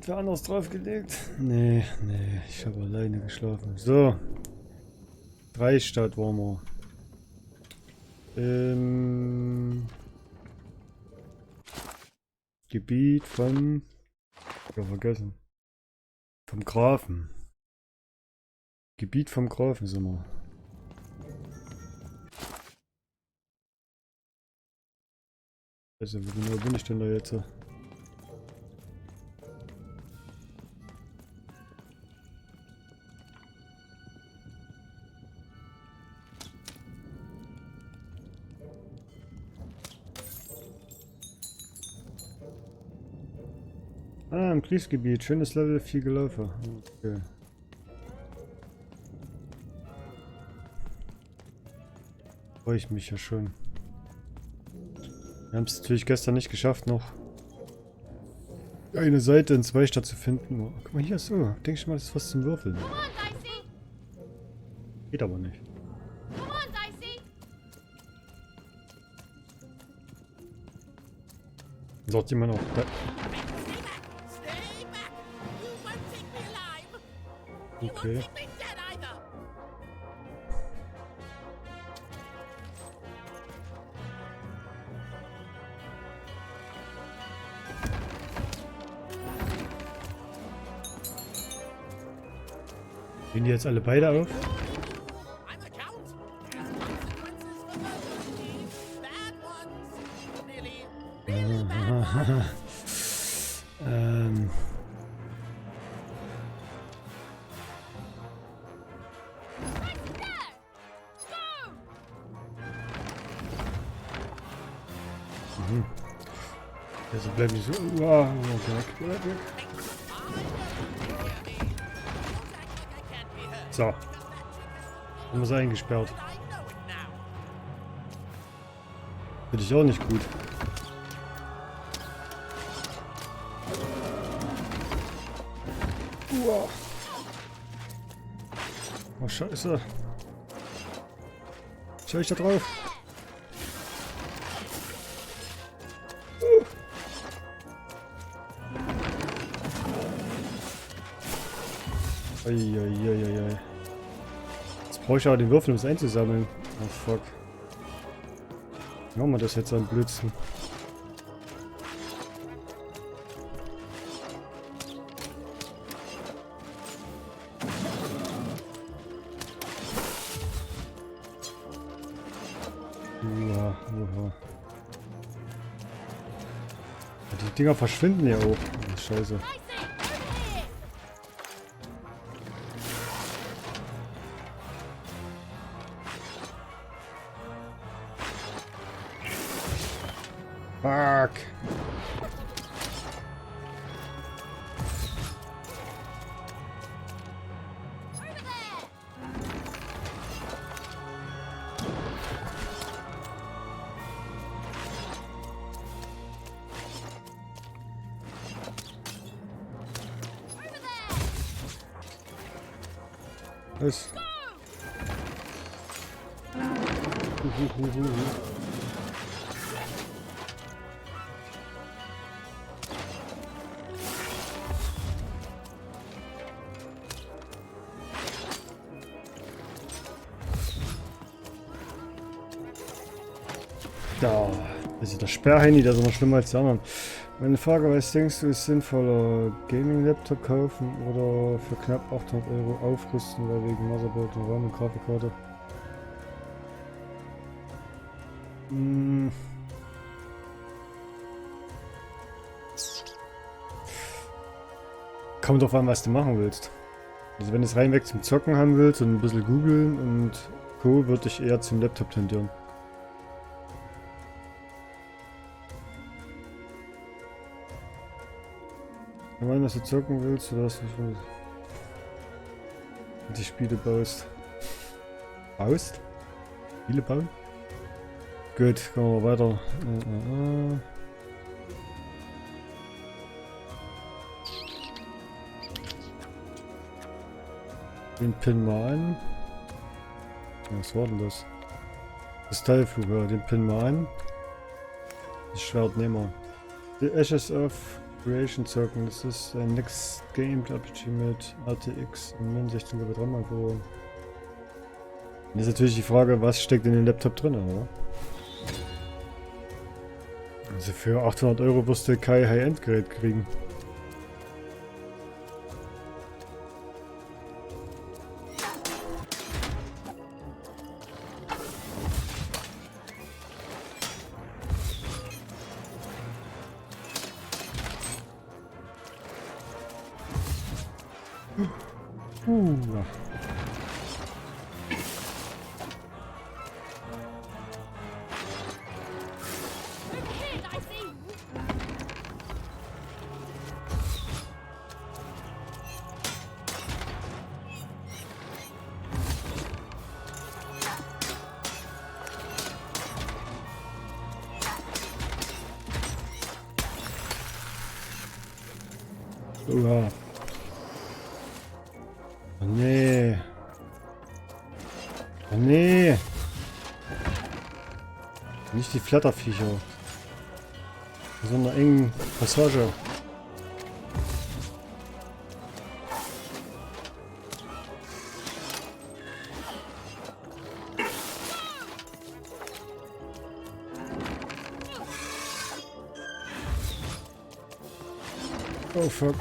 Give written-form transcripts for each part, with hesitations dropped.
Hat wer anderes draufgelegt? Nee, ich habe alleine geschlafen. So. 3 Stadt waren wir. Gebiet von... Ja, vergessen. Vom Grafen. Gebiet vom Grafen sind wir. Also, wo genau bin ich denn da jetzt? Ah, im Kriegsgebiet. Schönes Level, viel gelaufen. Okay. Freue ich mich ja schon. Wir haben es natürlich gestern nicht geschafft, noch eine Seite in 2 Stadt zu finden. Oh, guck mal, hier ist so. Denke ich mal, das ist was zum Würfeln. Geht aber nicht. Sagt jemand noch. Okay. Gehen die jetzt alle beide auf? Also bleiben die so. Wow, weg. So. Haben wir sie eingesperrt. Finde ich auch nicht gut. Wow. Oh, scheiße. Schau ich da drauf? Eieieiei. Jetzt brauche ich aber den Würfel, um es einzusammeln. Oh fuck. Machen wir das jetzt am Blitzen. Uha. Die Dinger verschwinden ja auch. Oh, scheiße. Fuck. Was? Da, also der Sperrhandy, der ist noch schlimmer als die anderen. Meine Frage, was denkst du, ist sinnvoller? Gaming-Laptop kaufen oder für knapp 800 € aufrüsten, weil wegen Motherboard und RAM und Grafikkarte? Kommt drauf an, was du machen willst. Also wenn du es reinweg zum Zocken haben willst und ein bisschen googeln und Co., würde ich eher zum Laptop tendieren. Wenn du so zocken willst, oder was du die Spiele baust. Baust? Spiele bauen? Gut, kommen wir weiter. Den Pin mal an. Was war denn das? Das Teilflug, ja, den Pin mal an. Das Schwert nehmen wir. Die Ashes auf Creation Token, das ist ein Next Game RPG mit RTX und 16 GB RAM. Das ist natürlich die Frage, was steckt in den Laptop drin, oder? Also für 800 € wirst du kein High-End-Gerät kriegen. Ja. Oha. Oh nee. Oh nee. Nicht die Flatterviecher. In so einer engen Passage. Oh fuck.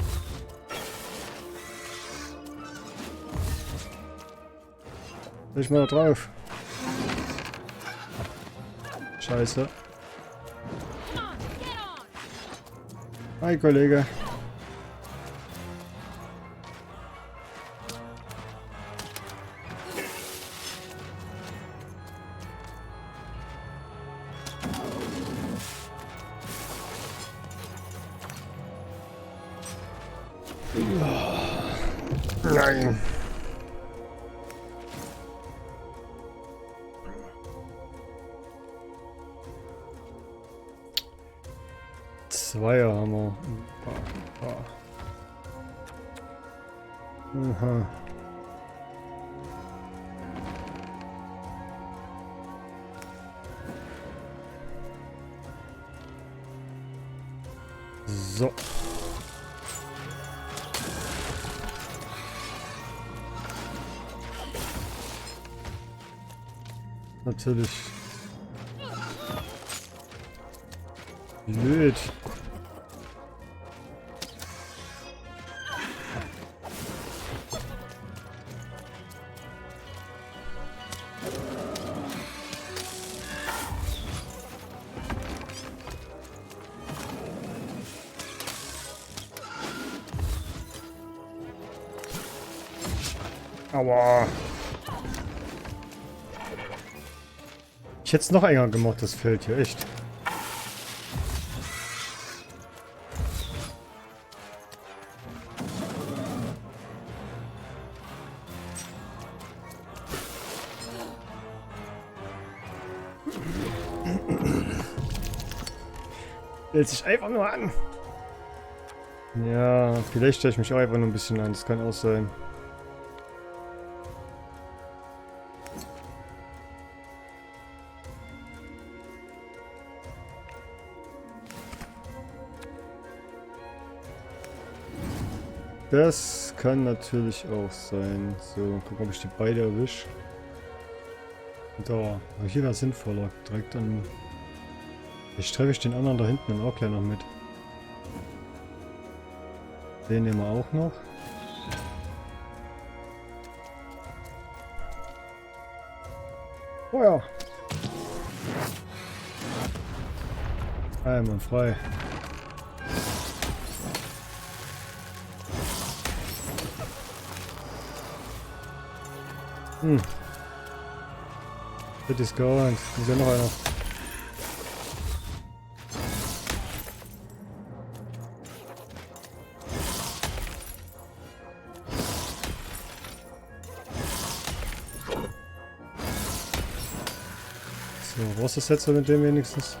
Ich mal da drauf. Scheiße. Hi Kollege. Nein. Zweierhammer. Aha. So. Natürlich. Blöd. Aua. Ich hätte es noch enger gemacht, das Feld hier, echt. Hält sich einfach nur an. Ja, vielleicht stelle ich mich auch einfach nur ein bisschen an, das kann auch sein. Das kann natürlich auch sein. So, gucken, ob ich die beide erwische. Da, hier wäre sinnvoller. Direkt an. Jetzt treffe ich den anderen da hinten auch gleich noch mit. Den nehmen wir auch noch. Oh ja. Einmal frei. Das ist gar nicht. Ist ja noch einer. So, was ist jetzt mit dem wenigstens?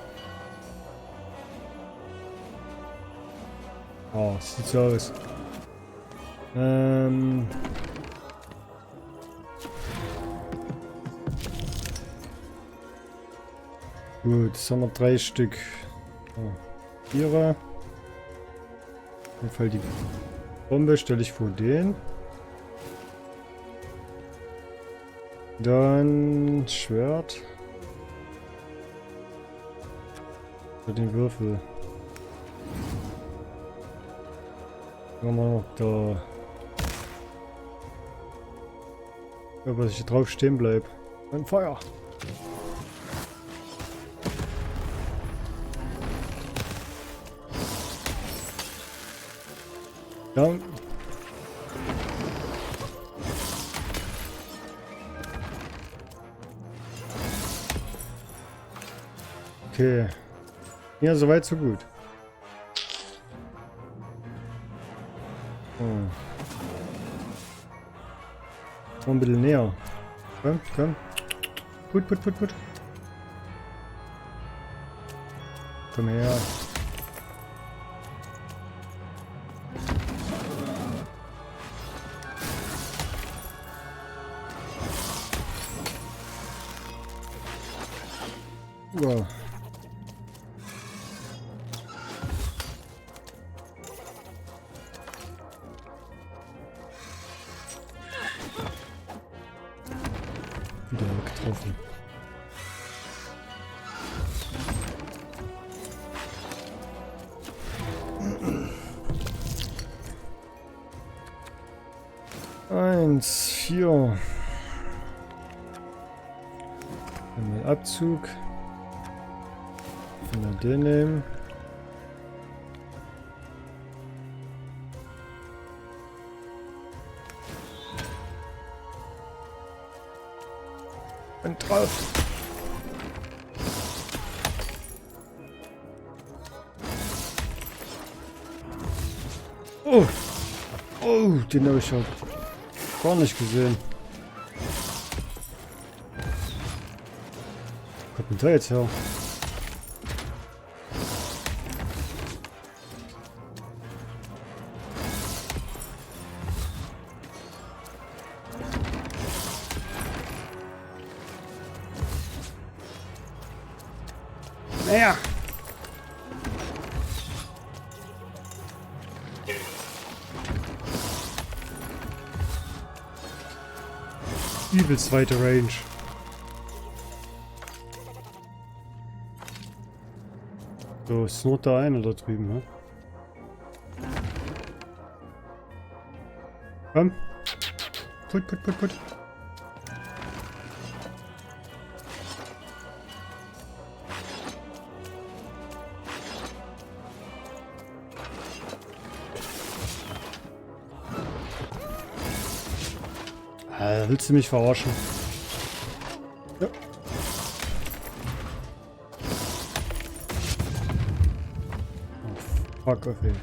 Oh, sieht so aus. Gut, jetzt haben wir 3 Stück. Oh, Vierer. jeden Fall die Bombe stelle ich vor den. Dann Schwert. Für den Würfel. Machen wir noch da. Ja, dass ich hier drauf stehen bleibe. Ein Feuer. Ja. Okay. Ja, soweit, so gut. Oh. Komm ein bisschen näher. Komm, komm. Put. Komm her. Wow. Wieder getroffen. Eins, 4. Einmal Abzug. Mal den nehmen. Und drauf. Oh! Oh, den habe ich schon gar nicht gesehen. Kommt denn da jetzt her? Naja. Übelst weite Range. So, ist nur da einer da drüben, ne? Komm. Put. Willst du mich verarschen? Ja. Oh, fuck, okay.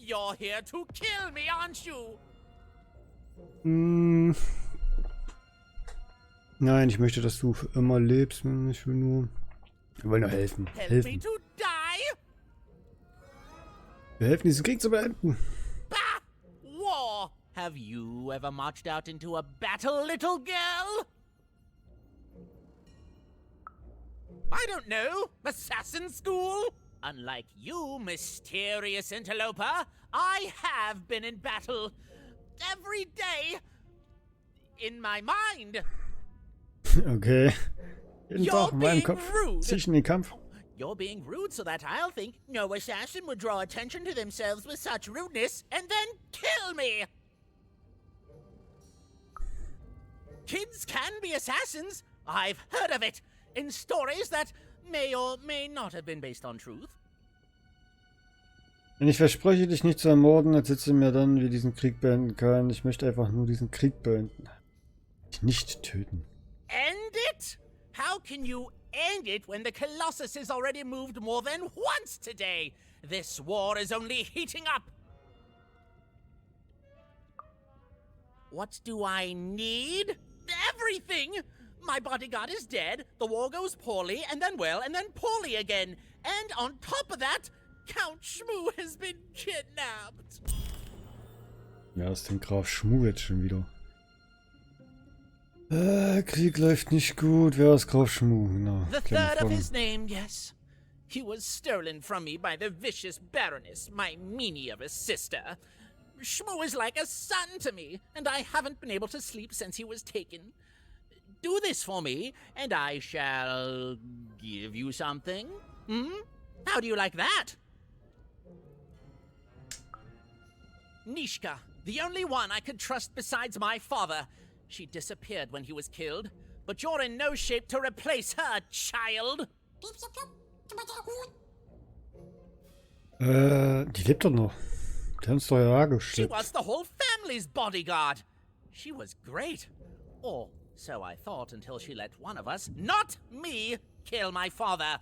You're here to kill me, aren't you? Nein, ich möchte, dass du für immer lebst. Ich will nur... Wir wollen nur helfen. Help me to die? Wir helfen, diesen Krieg zu beenden. Bah! War! Have you ever marched out into a battle, little girl? I don't know. Assassin school? Unlike you, mysterious interloper, I have been in battle every day in my mind. Okay. Jeden Tag in meinem Kopf. Zieh ich in den Kampf. You're being rude so that I'll think no assassin would draw attention to themselves with such rudeness and then kill me. Kids can be assassins. I've heard of it in stories that may or may not have been based on truth. Wenn ich verspreche, dich nicht zu ermorden, erzählst du mir dann, wie diesen Krieg beenden kann. Ich möchte einfach nur diesen Krieg beenden. Dich nicht töten. End it? How can you end it when the Colossus has already moved more than once today? This war is only heating up. What do I need? Everything! My bodyguard is dead, the war goes poorly, and then well, and then poorly again. And on top of that, Count Schmoo has been kidnapped. Ja, ist den Graf Schmu jetzt schon wieder. Krieg läuft nicht gut. Wer ist Graf Schmu? Genau. The third of his name, yes. He was stolen from me by the vicious Baroness, my meanie of a sister. Schmoo is like a son to me, and I haven't been able to sleep since he was taken. Do this for me, and I shall give you something. Hmm? How do you like that? Nishka, the only one I could trust besides my father. She disappeared when he was killed, but you're in no shape to replace her, child. Die lebt doch noch. Die haben uns doch ja She geschleppt. was the whole family's bodyguard. She was great. Or so I thought until she let one of us, not me, kill my father.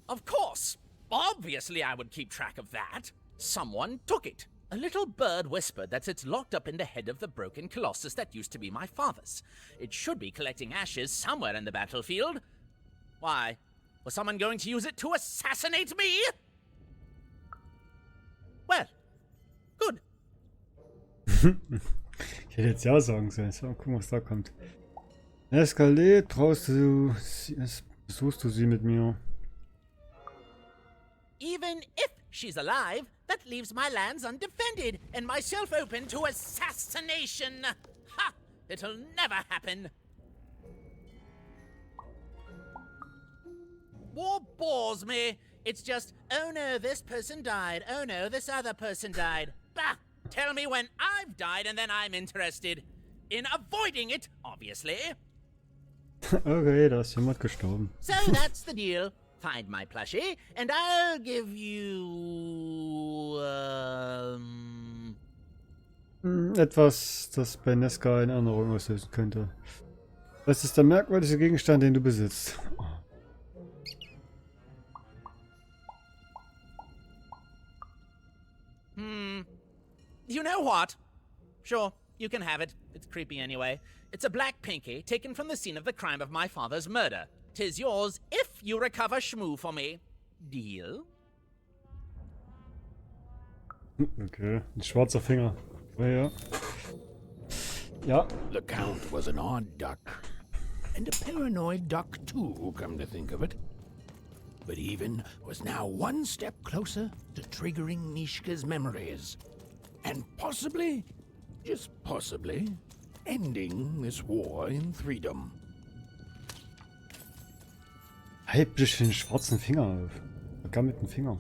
Of course. Obviously I would keep track of that. Someone took it. A little bird whispered that it's locked up in the head of the broken colossus that used to be my father's. It should be collecting ashes somewhere in the battlefield. Why? Was someone going to use it to assassinate me? Well, good. Ich hätte jetzt ja sagen sollen. So, gucken, was da kommt. Eskaliert, besuchst du sie mit mir. Even if she's alive, that leaves my lands undefended and myself open to assassination. Ha! It'll never happen. War bores me. It's just, oh no, this person died. Oh no, this other person died. Bah! Tell me when I've died and then I'm interested. In avoiding it, obviously. Okay, da ist jemand gestorben. So that's the deal. Find my plushie, and I'll give you, Etwas, das bei Nesca eine Erinnerung auslösen könnte. Was ist der merkwürdigste Gegenstand, den du besitzt? You know what? Sure, you can have it. It's creepy anyway. It's a black pinky taken from the scene of the crime of my father's murder. 'Tis yours if you recover Schmoo for me. Deal? Okay, ein schwarzer Finger. Oh ja. Ja. The Count was an odd duck. And a paranoid duck too, come to think of it. But even was now one step closer to triggering Nishka's memories. And possibly, just possibly, ending this war in freedom. Halt bitte den schwarzen Finger auf. Vergammelten Finger.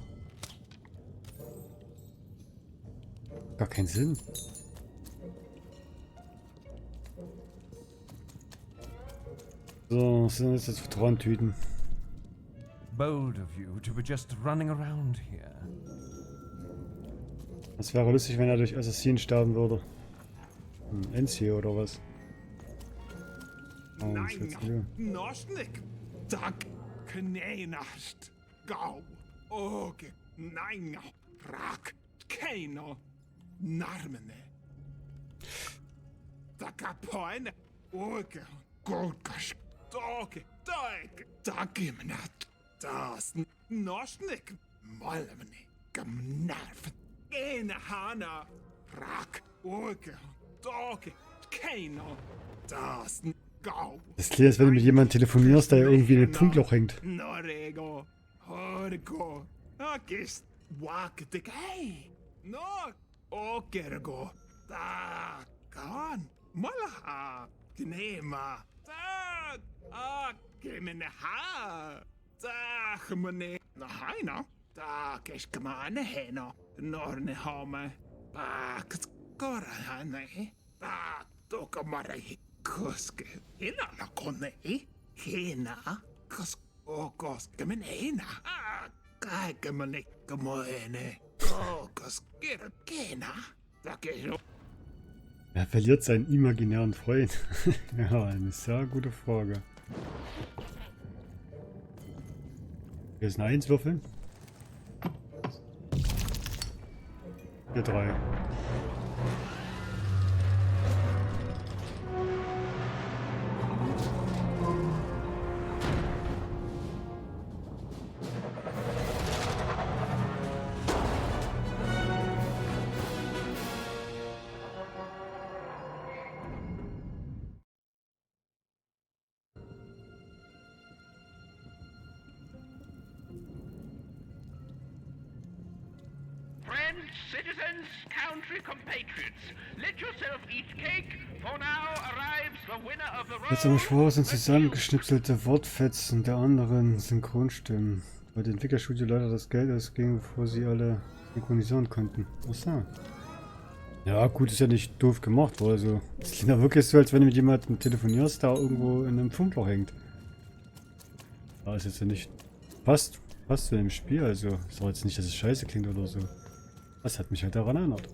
Gar keinen Sinn. So, was sind das jetzt für Trantüten? Bold of you to be just running around here. Das wäre lustig, wenn er durch Assassin sterben würde. Enzio oder was? Oh, was wird's hier? Nosnik, Dag, Kneinast, Gau, Oge, Nein, Rak, Keino, Narmene. Dagapoine, Oge, Golgash, Doge, Doig, Dagimnat, Das, Nosnik, Malmene, Gamnarf, Hana, Rak, Oge, Doge, Keino, Das, Gau. Das klingt, als wenn du mit jemandem telefonierst, der irgendwie in ein Funkloch hängt. Norego, Horgo, Akist, Waketik, hey, no, Okergo, da, Kan, Malaha, Gnema, da, Akemene ha, da, Gemene, Nahaina, da, Keshkamane Hena, Norne Hame, Bak, Korahane, da, Tokamare. Koske, hina la konne, hina, koske men hina, kaikke men ikke moene, koske kena, takero. Er verliert seinen imaginären Freund. Ja, eine sehr gute Frage. Hier ist eine 1 würfeln. Hier 3. Friends, citizens, country compatriots, let yourself eat cake, for now arrives the winner of the Jetzt aber schwor sind the zusammengeschnipselte Wortfetzen der anderen Synchronstimmen, weil die Entwicklerstudio leider das Geld ausging, bevor sie alle synchronisieren konnten. Achso. Ja, gut, ist ja nicht doof gemacht, weil also es klingt ja wirklich so, als wenn du mit jemandem telefonierst, der irgendwo in einem Funkloch hängt. Da ist jetzt ja nicht. Passt zu dem Spiel, also ist auch jetzt nicht, dass es scheiße klingt oder so. Das hat mich halt daran erinnert.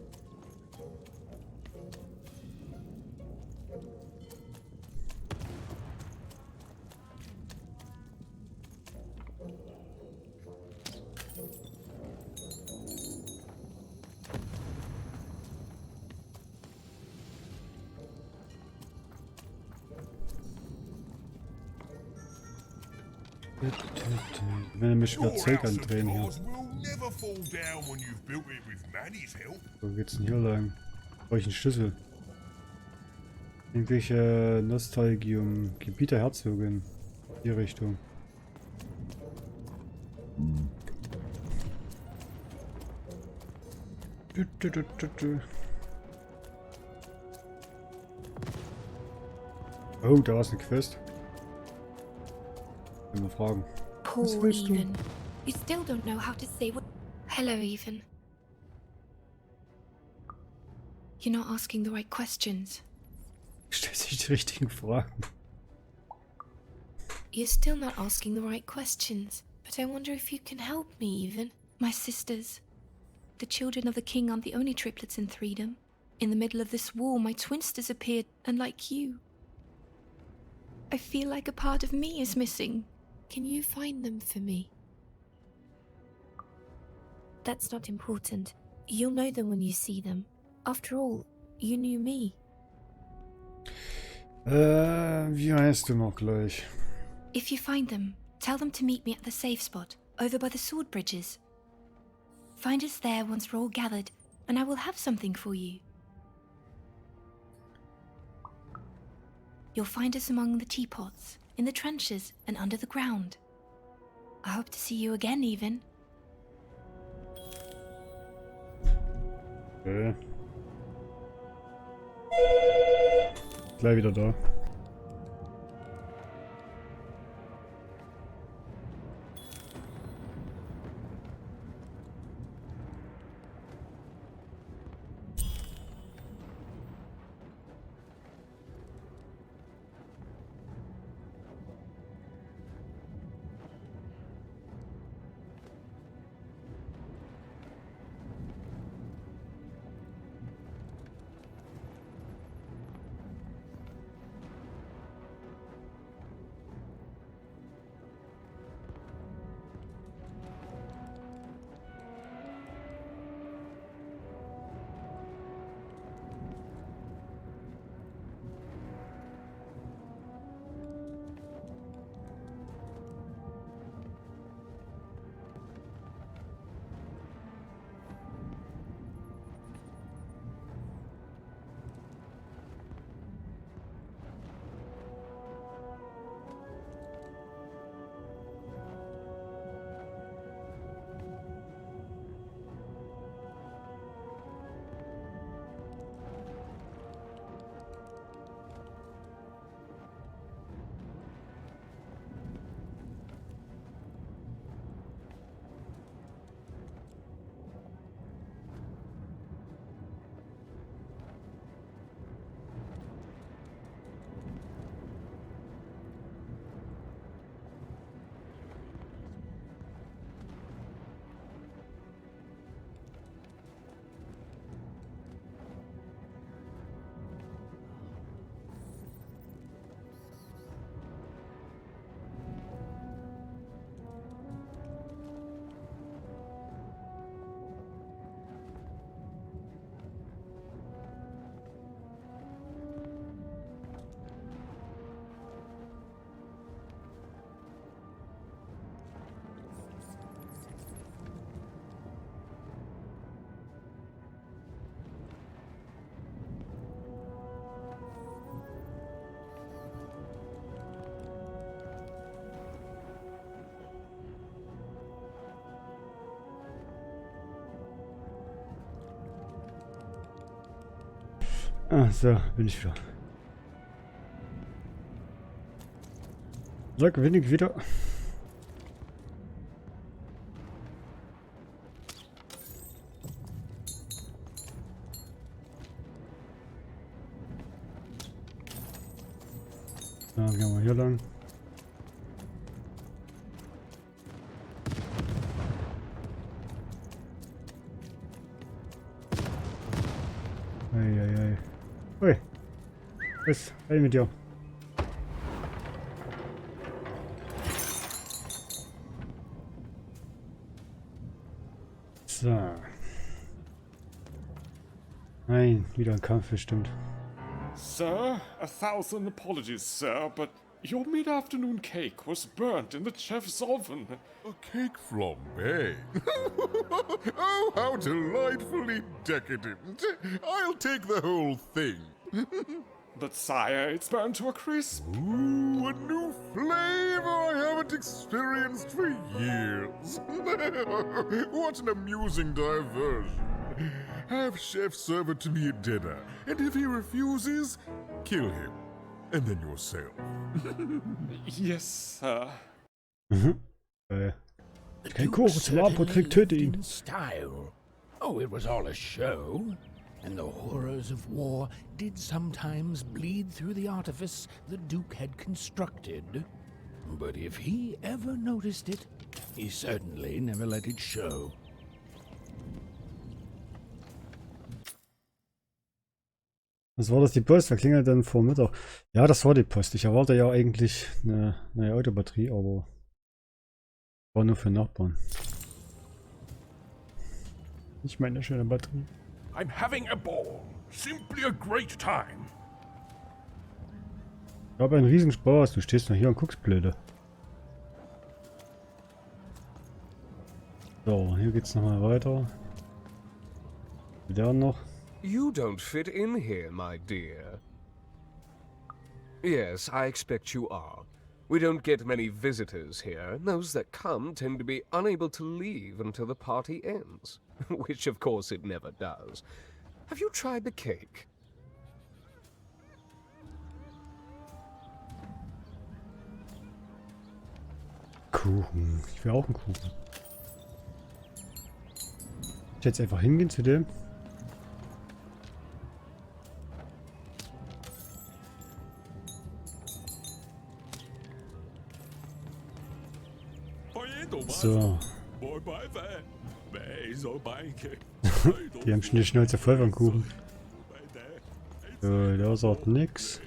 Ich will nämlich wieder Zeug andrehen hier. Wo geht's denn hier lang? Brauche ich einen Schlüssel? Irgendwelche Nostalgie um Gebiet der Herzogin. Die Richtung. Oh, da ist eine Quest. Mal fragen. Was Poor willst du? Even. You still don't know how to say what. Hello, Even. You're not asking the right questions. Stellt sich die richtigen Fragen. You're still not asking the right questions. But I wonder if you can help me, Even. My sisters. The children of the king aren't the only triplets in Threedom. In the middle of this war, my twins disappeared, and like you. I feel like a part of me is missing. Can you find them for me? That's not important. You'll know them when you see them. After all, you knew me. Wie heißt du noch gleich? If you find them, tell them to meet me at the safe spot, over by the sword bridges. Find us there once we're all gathered, and I will have something for you. You'll find us among the teapots, in the trenches, and under the ground. I hope to see you again, Even. Gleich wieder da. Ah, so, bin ich wieder. So, gewinne ich wieder. Dann gehen wir hier lang. Eieiei. Ui. Was? Hey mit dir. So. Nein, wieder ein Kampf bestimmt. Sir, 1,000 apologies, sir, but your mid-afternoon cake was burnt in the chef's oven. A cake flambe? Oh, how delightfully decadent. I'll take the whole thing. But sire, it's burnt to a crisp. Ooh, a new flavor I haven't experienced for years. What an amusing diversion. Have chef serve it to me at dinner, and if he refuses, kill him. And then yourself. Yes, sir. Kein Kuchen zum Apothek, töte ihn. In style. Oh, it was all a show. And the horrors of war did sometimes bleed through the artifice the Duke had constructed. But if he ever noticed it, he certainly never let it show. Was war das, die Post? Da klingelt dann vor Mittag. Ja, das war die Post. Ich erwarte ja eigentlich eine neue Autobatterie, aber war nur für Nachbarn. Nicht meine schöne Batterie. I'm having a ball. Simply a great time. Ich habe einen riesen Spaß. Du stehst noch hier und guckst blöde. So, hier geht's nochmal weiter. Der noch. You don't fit in here, my dear. Yes, I expect you are. We don't get many visitors here, and those that come tend to be unable to leave until the party ends. Which, of course, it never does. Have you tried the cake? Kuchen. Ich will auch einen Kuchen. Ich jetzt einfach hingehen zu dem. So. Die haben schon die Schnauze voll vom Kuchen. So, da sagt nix.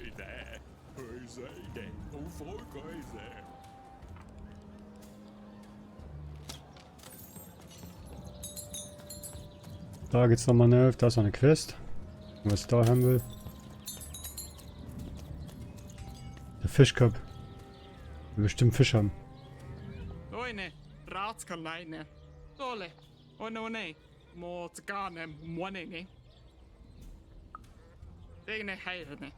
Da geht's nochmal eine, da ist noch eine Quest. Was ich da haben will. Der Fischkopf. Wir bestimmt Fisch haben. Oine, Ratskanleine. Dole. Oh no, ne. Mozgane, Monene. Degene heirene.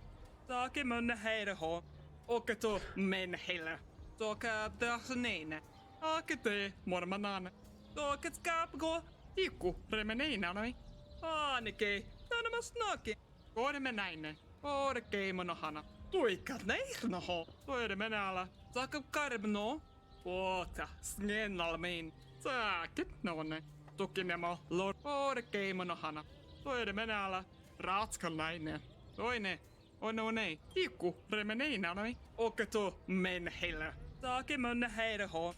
Dake munne heire ho. Oketo men hele. Doka dagsnene. Akete mormanane. Doket skapgo. Iku remenina noi. Anike. Tanama snake. Gore menaine. Ore keimonohana. Tuikat neihna ho. Toire menala. Zakap karbno. Oota, snennalmin. Saakit nonne. Tukinemo lor. Ore keimonohana. Toire menala. Ratskanlainen. Toine. Oh nej. Iku remenina noi. Oketo men helle. Take munne heire ho.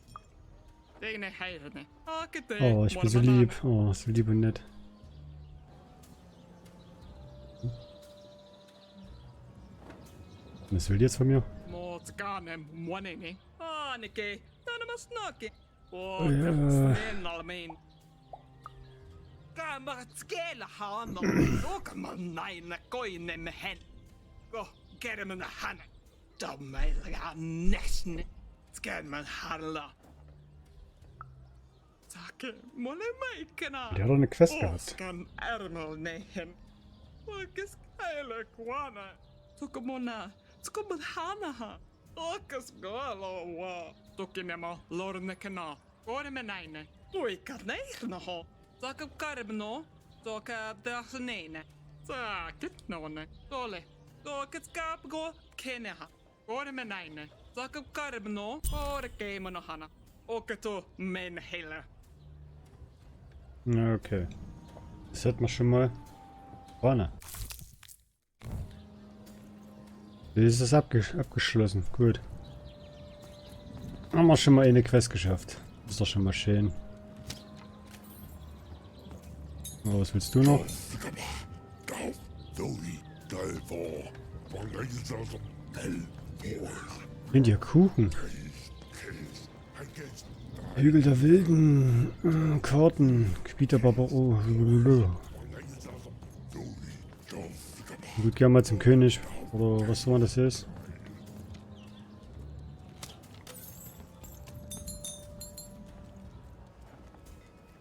Degene heirene. Akete. Oh, ich bin so lieb. Oh, so lieb und nett. Was will die jetzt von mir? Mozgane, Monene. Anike. Tanama snake. Ja. Snennalmin. Skela hana. Dokaman naine koine med hen. Gå, kermen hane. Dommeiliga näsne. Skal man handla. Takke, molle meikena. Der hat doch eine Quest gehabt. Oskan ärmel nehen. Oikes kaile kuana. Tukumona. Tukumun hanaha. Okas galo wa. Tukinemo lornekena. Korme naine. Tuikat neihna ho. Takap karbno. Toka dagsnene. Sakit någon. Dålig. Då ska gå Kenya. Går med nej. Sakit karbno. Och det game och hana. Och så men hela. Ja, okay. Das hätten wir schon mal. Vorne. Das ist abgeschlossen. Gut. Haben wir schon mal eine Quest geschafft. Ist doch schon mal schön. Oh, was willst du noch? Sind ja Kuchen. Hügel der Wilden. Karten. Gebiet der Barbaro. Gut, gehen wir zum König. Oder was immer das ist.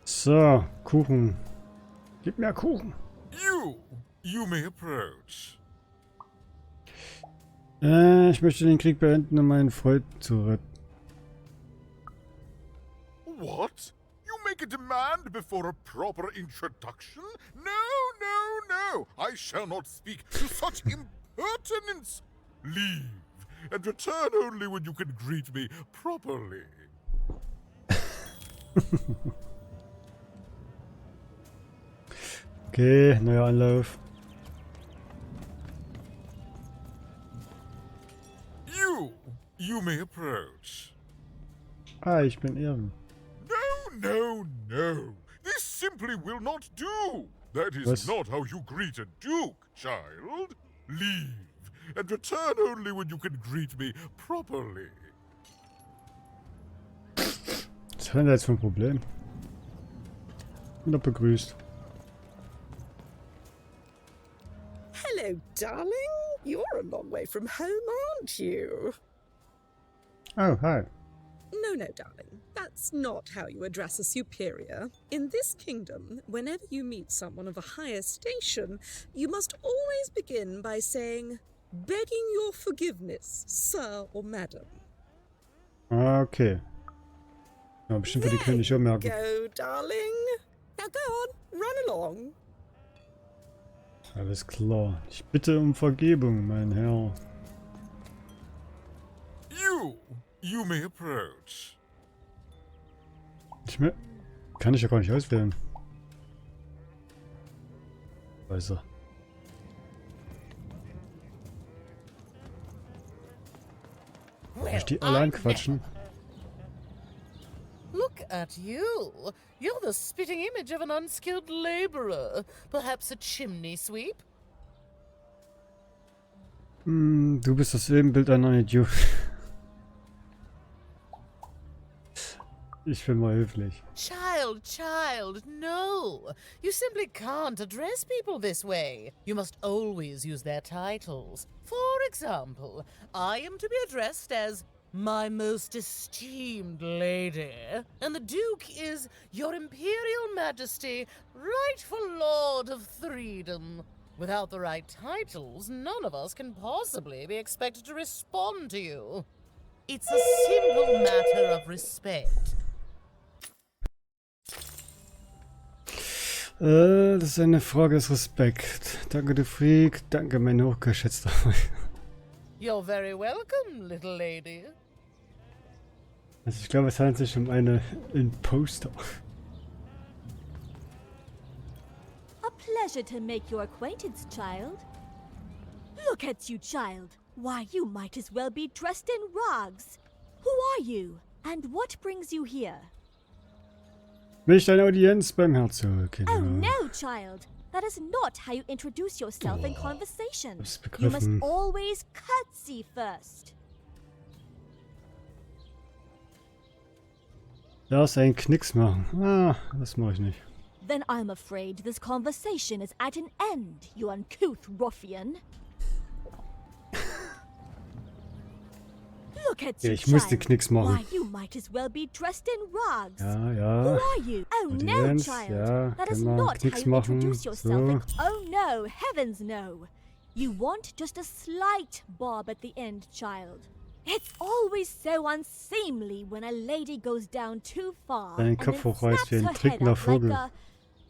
So, Kuchen. Gib mir Kuchen. You may approach. Ich möchte den Krieg beenden, um meinen Freund zu retten. What? You make a demand before a proper introduction? No. I shall not speak to such impertinence. Leave, and return only when you can greet me properly. Okay, neuer Anlauf. You may approach. Ah, ich bin Ehren. No. This simply will not do. That is not how you greet a duke, child. Leave, and return only when you can greet me properly. Was hat denn da jetzt für ein Problem? Und er begrüßt. Hello, darling. You're a long way from home, aren't you? Oh, hi. No, darling. That's not how you address a superior. In this kingdom, whenever you meet someone of a higher station, you must always begin by saying, begging your forgiveness, sir or madam. Okay. Ja, bestimmt für die König auch merken. Go, darling. Now go on, run along. Alles klar. Ich bitte um Vergebung, mein Herr. You may approach. Kann ich ja gar nicht auswählen. Weiß er. Muss die alle anquatschen? Look at you. You're the spitting image of an unskilled laborer. Perhaps a chimney sweep? Du bist das Ebenbild einer Idiot. Ich bin mal höflich. Child, no. You simply can't address people this way. You must always use their titles. For example, I am to be addressed as my most esteemed lady, and the Duke is Your Imperial Majesty, rightful Lord of Freedom. Without the right titles, none of us can possibly be expected to respond to you. It's a simple matter of respect. Das ist eine Frage des Respekts. Danke, du Freak. Danke, mein hochgeschätzter Freund. You're very welcome, little lady. Also ich glaube, es handelt sich um eine Imposter. A pleasure to make your acquaintance, child. Look at you, child. Why, you might as well be dressed in rags. Who are you? And what brings you here? Nicht eine Audienz beim Herzog. Genau. Oh no, child. That is not how you introduce yourself in conversation. Hab's You must begriffen. always curtsy first. Lass einen Knicks machen. Ah, das mache ich nicht. Then I'm afraid this conversation is at an end, you uncouth ruffian. Look at Ja, you, ich musste child. Knicks machen. Why, you might as well be dressed in rags. Ja, Who ja. are you? Oh no, Audienz, child. ja, That is kann man not how Knicks you machen. introduce yourself. So. in- Oh no, heavens no. You want just a slight bob at the end, child. It's always so unseemly when a lady goes down too far Deinen and Kopf then hochreißt wie snaps ein her head trinkender up Vogel. like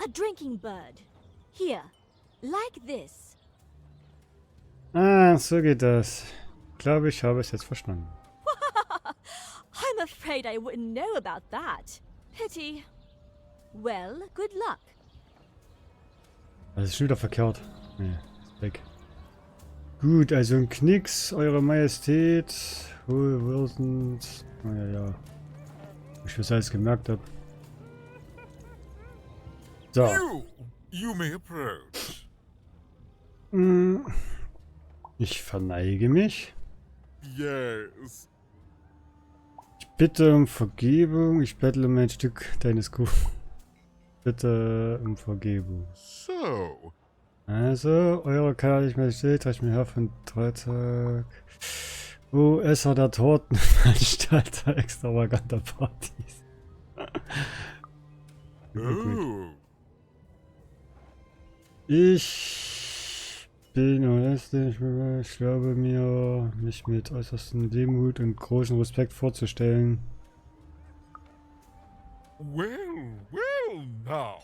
a drinking bird. Here, Like this. Ah, so geht das. Ich glaube, ich habe es jetzt verstanden. I'm afraid I wouldn't know about that. Pity. Well, good luck. Das ist schon wieder verkehrt. Nee, ist weg. Gut, also ein Knicks, Eure Majestät. Wohlwürsend. Ja. Ich was alles gemerkt habe. So. You may approach. Ich verneige mich. Yes. Ich bitte um Vergebung. Ich bettle um ein Stück deines Kuchens. Bitte um Vergebung. So. Also, Eure Kaiserliche Majestät, reicht mir her von Freitag. Oh, Esser der Tortenveranstalter extravaganter Partys. Oh. Ich bin unerlässlich, ich glaube mir, mich mit äußerstem Demut und großem Respekt vorzustellen. Well, now.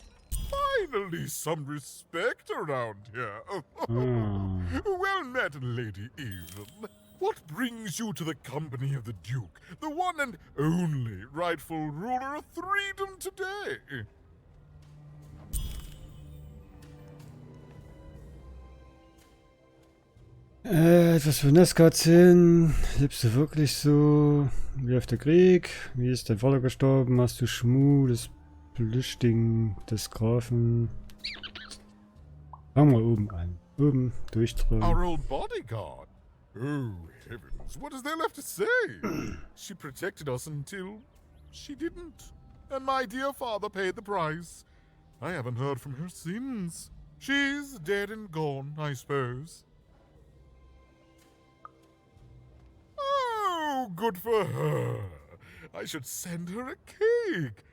Finally some respect around here. Well met, Lady Eden. What brings you to the company of the Duke, the one and only rightful ruler of Freedom today? Etwas für Nesca erzählen. Lebst du wirklich so? Wie läuft der Krieg? Wie ist dein Vater gestorben? Hast du Schmuh des Plüschding des Grafen? Fangen wir oben an. Oben durchdrehen. Our old bodyguard. Oh, heavens, what is there left to say? She protected us until she didn't. And my dear father paid the price. I haven't heard from her since. She's dead and gone, I suppose. Oh, good for her. I should send her a cake.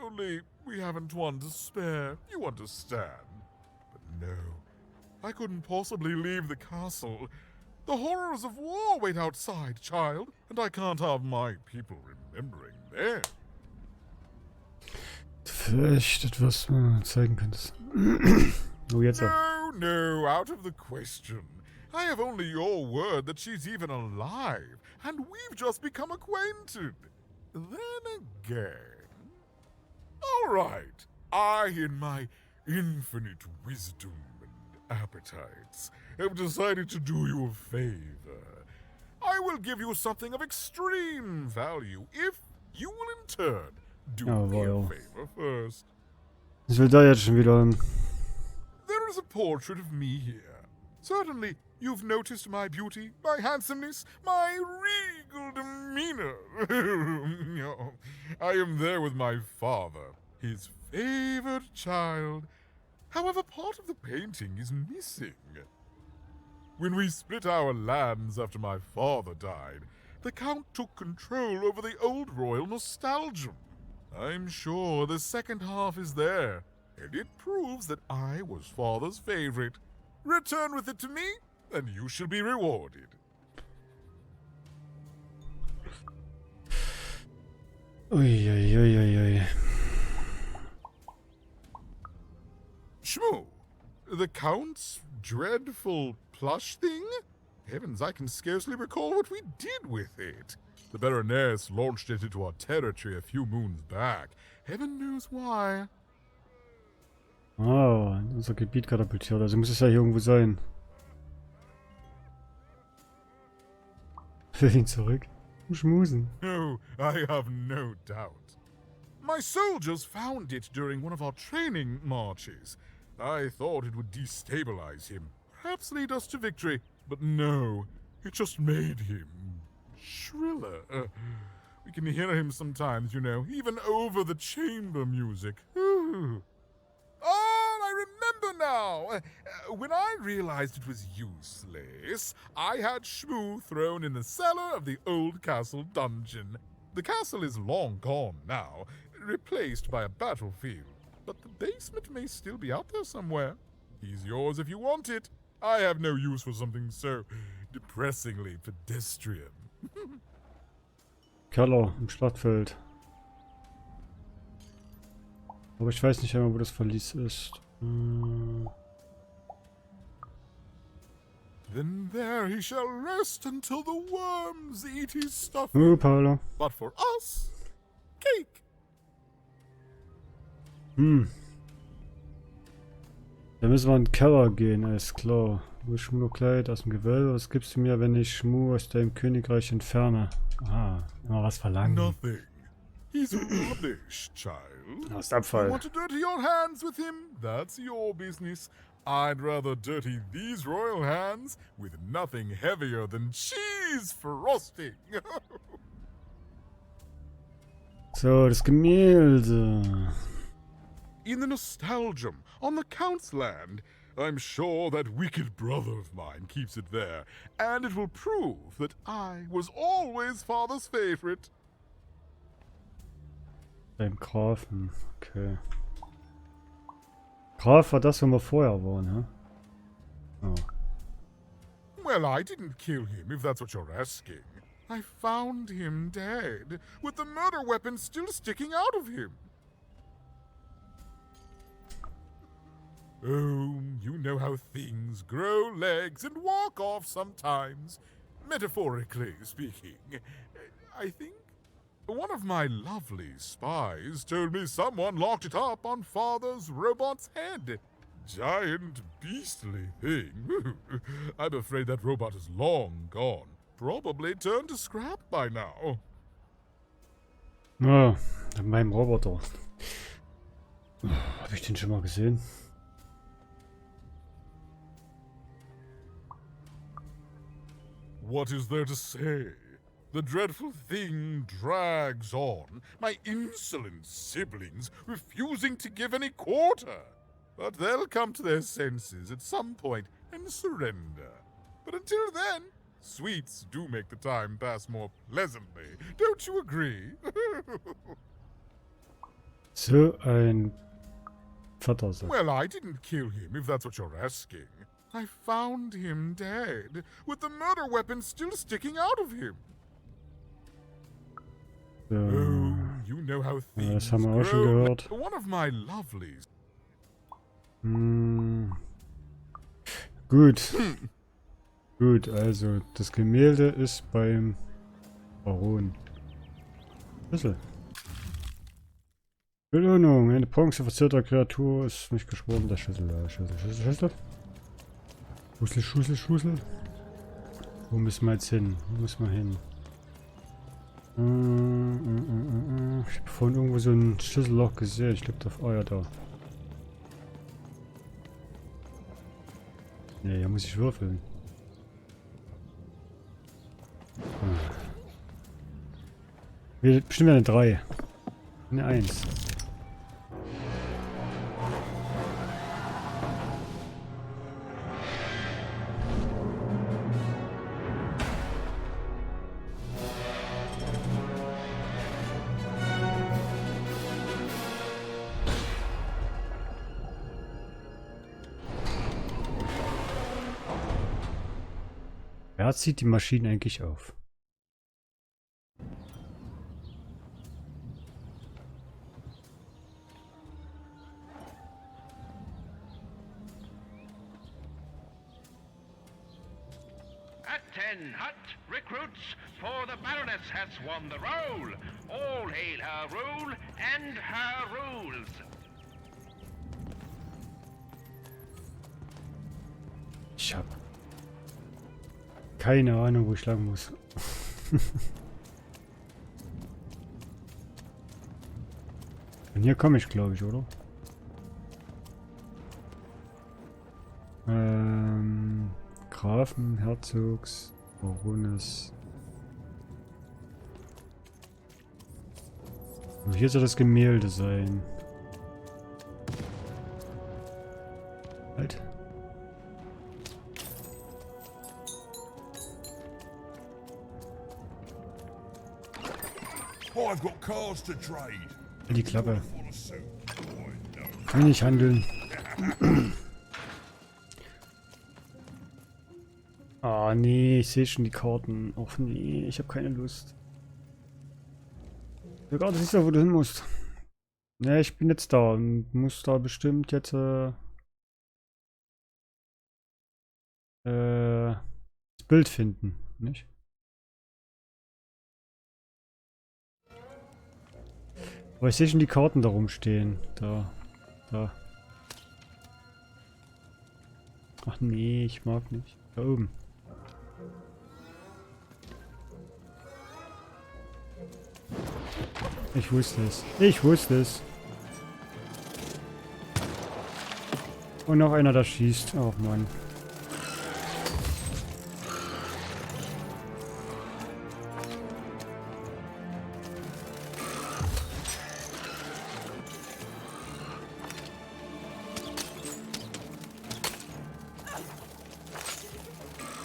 Only we haven't one to spare, you understand. But no, I couldn't possibly leave the castle. The horrors of war wait outside, child, and I can't have my people remembering them. Vielleicht etwas zeigen könntest. Oh, jetzt auch. No, out of the question. I have only your word that she's even alive, and we've just become acquainted. Then again... All right, I, in my infinite wisdom and appetites, have decided to do you a favor. I will give you something of extreme value if you will in turn do me a favor first. Was will da jetzt schon wieder an? There is a portrait of me here. Certainly, you've noticed my beauty, my handsomeness, my regal demeanor. I am there with my father, his favored child. However, part of the painting is missing. When we split our lands after my father died, the Count took control over the old royal nostalgia. I'm sure the second half is there, and it proves that I was father's favorite. Return with it to me, and you shall be rewarded. Ui. Shmoo, the Count's dreadful plush thing? Heavens, I can scarcely recall what we did with it. The Baroness launched it into our territory a few moons back. Heaven knows why. Oh, in unser Gebiet katapultiert. Also muss es ja hier irgendwo sein. Will ihn zurück. Schmusen. Oh, I have no doubt. My soldiers found it during one of our training marches. I thought it would destabilize him, perhaps lead us to victory. But no, it just made him shriller. We can hear him sometimes, you know, even over the chamber music. Ooh. Oh, I remember now! When I realized it was useless, I had Shmoo thrown in the cellar of the old castle dungeon. The castle is long gone now, replaced by a battlefield. But the basement may still be out there somewhere. He's yours if you want it. I have no use for something so depressingly pedestrian. Keller im Schlachtfeld. Aber ich weiß nicht einmal, wo das Verlies ist. Then there he shall rest until the worms eat his stuff. Paolo. But for us, cake. Da müssen wir in den Keller gehen, alles klar. Wo ist Schmuckleid aus dem Gewölbe? Was gibst du mir, wenn ich Schmuck aus deinem Königreich entferne? Ah, immer was verlangen. Nothing. He's rubbish, child. Aus Abfall. You want to dirty your hands with him? That's your business. I'd rather dirty these royal hands with nothing heavier than cheese frosting. So, das Gemälde. In the nostalgium on the Count's land, I'm sure that wicked brother of mine keeps it there, and it will prove that I was always father's favorite. Beim Grafen, okay. Graf war das, wo wir vorher waren, hä? Oh. Well, I didn't kill him, if that's what you're asking. I found him dead, with the murder weapon still sticking out of him. Oh, you know how things grow legs and walk off sometimes. Metaphorically speaking. I think one of my lovely spies told me someone locked it up on Father's robot's head. Giant, beastly thing. I'm afraid that robot is long gone. Probably turned to scrap by now. Ah, meinem Roboter. Hab ich den schon mal gesehen? What is there to say? The dreadful thing drags on, my insolent siblings refusing to give any quarter. But they'll come to their senses at some point and surrender. But until then, sweets do make the time pass more pleasantly. Don't you agree? So ein Vatersack. Well, I didn't kill him, if that's what you're asking. I found him dead, with the murder weapon still sticking out of him. So. Oh, you know how things Das haben wir auch schon gehört. One of my lovelies. Gut. Gut, also das Gemälde ist beim Baron. Schlüssel. Belohnung. Eine bronzeverzierter Kreatur ist nicht geschworen. Der Schlüssel. Schlüssel. Schlüssel. Wo müssen wir jetzt hin? Wo müssen wir hin? Ich habe vorhin irgendwo so ein Schlüsselloch gesehen. Ich glaube, da. Oh ja, da. Ne, hier muss ich würfeln. Bestimmt eine 3. Eine 1. Wer zieht die Maschine eigentlich auf? At 10 hut recruits, for the Baroness has won the roll. All hail her rule and her rules. Ich hab keine Ahnung, wo ich lang muss. Und hier komme ich, glaube ich, oder? Grafen, Herzogs, Barones. Und hier soll das Gemälde sein. Halt. I've got cars to trade. Die Klappe. Kann ich handeln. Ah nee, ich sehe schon die Karten. Och nee, ich habe keine Lust. Ja, gerade siehst du, wo du hin musst. Ja, ich bin jetzt da und muss da bestimmt jetzt das Bild finden, nicht? Aber ich sehe schon die Karten da rumstehen. Da. Ach nee, ich mag nicht. Da oben. Ich wusste es. Ich wusste es. Und noch einer, der schießt. Oh Mann.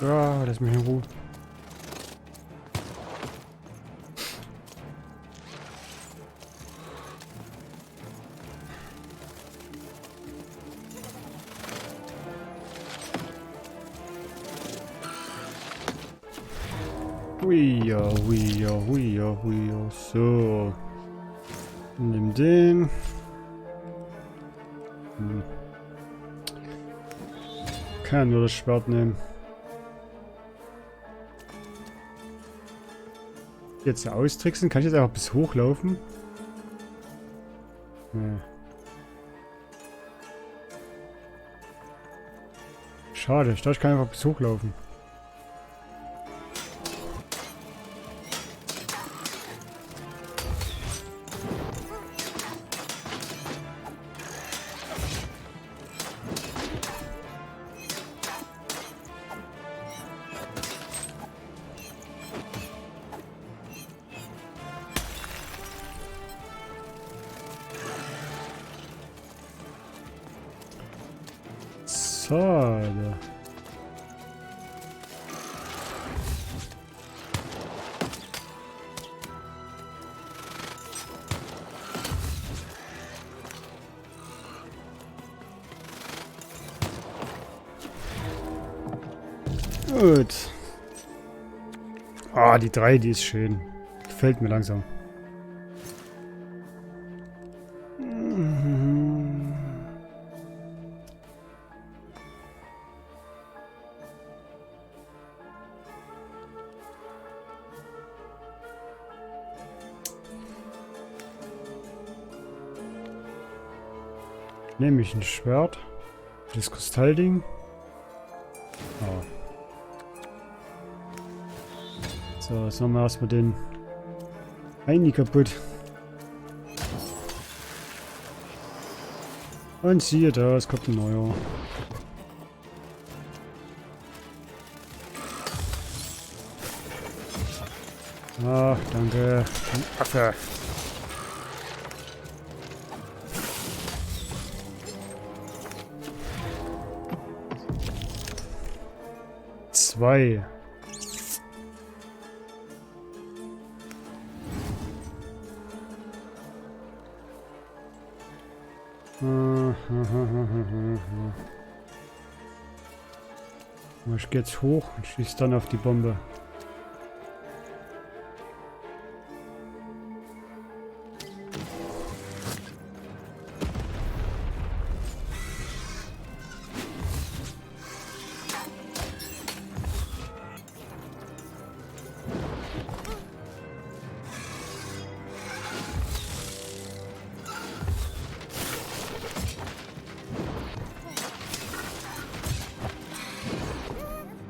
Ja, lass mich in Ruhe. Huia. So. Nimm den. Kann nur das Schwert nehmen. Jetzt austricksen? Kann ich jetzt einfach bis hochlaufen? Nee. Schade, ich dachte, ich kann einfach bis hochlaufen. Schade. Gut. Ah, die 3, die ist schön. Gefällt mir langsam. Nehme ich ein Schwert. Das Kristallding. Oh. So, jetzt machen wir erstmal den Heini kaputt. Und siehe da, es kommt ein neuer. Ach, danke. Ein Affe. Zwei. Ich gehe jetzt hoch und schieße dann auf die Bombe.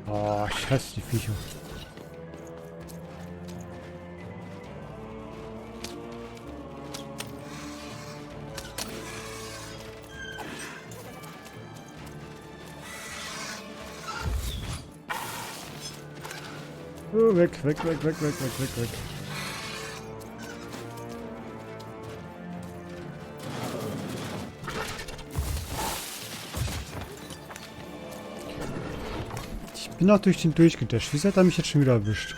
Oh, ich hasse die Viecher. Oh, weg. Ich bin auch durch den durchgedasht. Wieso hat er mich jetzt schon wieder erwischt?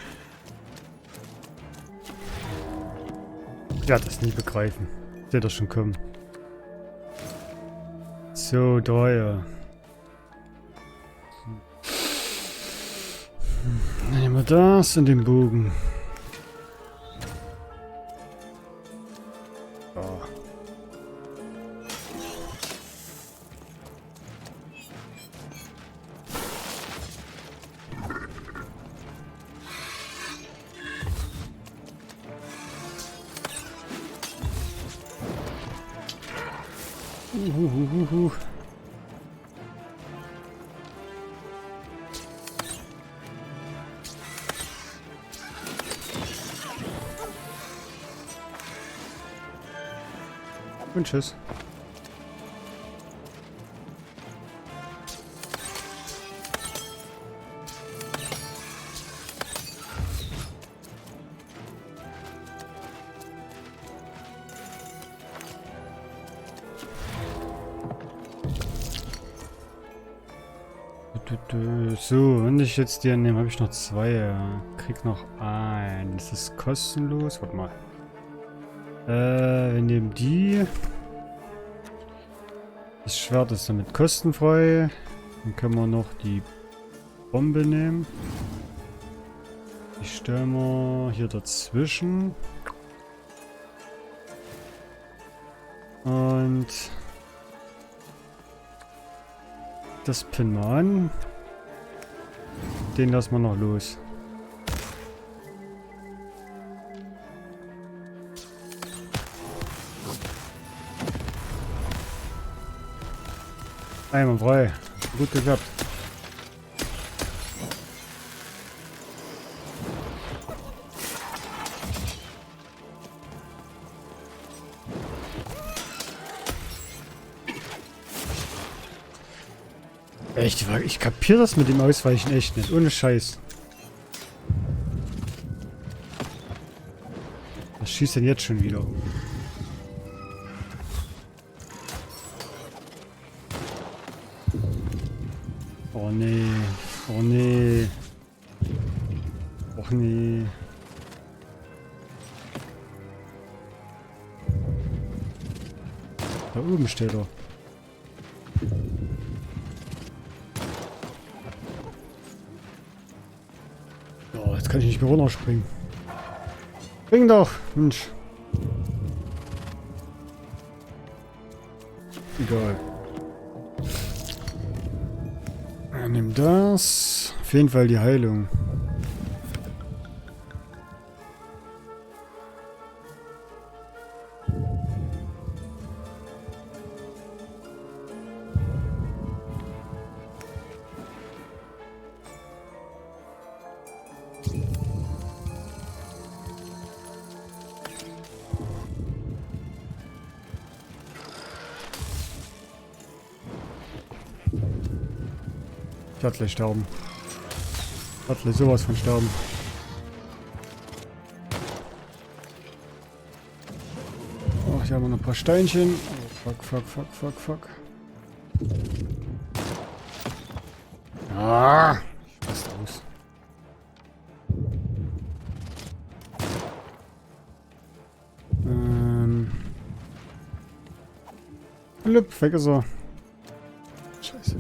Ich werde das nie begreifen. Ich werde das schon kommen. So, da ja. Nehmen wir das und den Bogen. Oh. Und tschüss. So, wenn ich jetzt die nehme, habe ich noch 2. Krieg noch ein. Das ist kostenlos. Warte mal. Wir nehmen die. Das Schwert ist damit kostenfrei. Dann können wir noch die Bombe nehmen. Die stellen wir hier dazwischen. Und das pinnen wir an. Den lassen wir noch los. Einmal frei. Gut geklappt. Echt, ich kapiere das mit dem Ausweichen echt nicht. Ohne Scheiß. Was schießt denn jetzt schon wieder? Oh nee. Oh nee. Och nee. Da oben steht er. Oh, jetzt kann ich nicht mehr runterspringen. Spring doch, Mensch. Egal. Nimm das. Auf jeden Fall die Heilung. Ich werde gleich sterben. Ich werde gleich sowas von sterben. Oh, hier haben wir noch ein paar Steinchen. Oh, fuck. Ah! Ich lasse aus. Blüpp, weg ist er. Scheiße.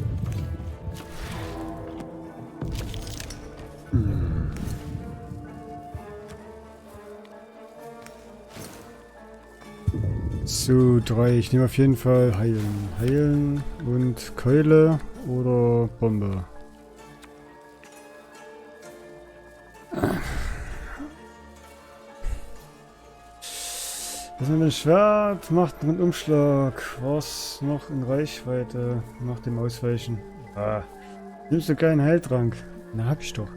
So, 3. Ich nehme auf jeden Fall heilen. Heilen und Keule oder Bombe. Was mit dem Schwert macht einen Umschlag. Was noch in Reichweite nach dem Ausweichen? Ah. Nimmst du keinen Heiltrank? Na, hab ich doch.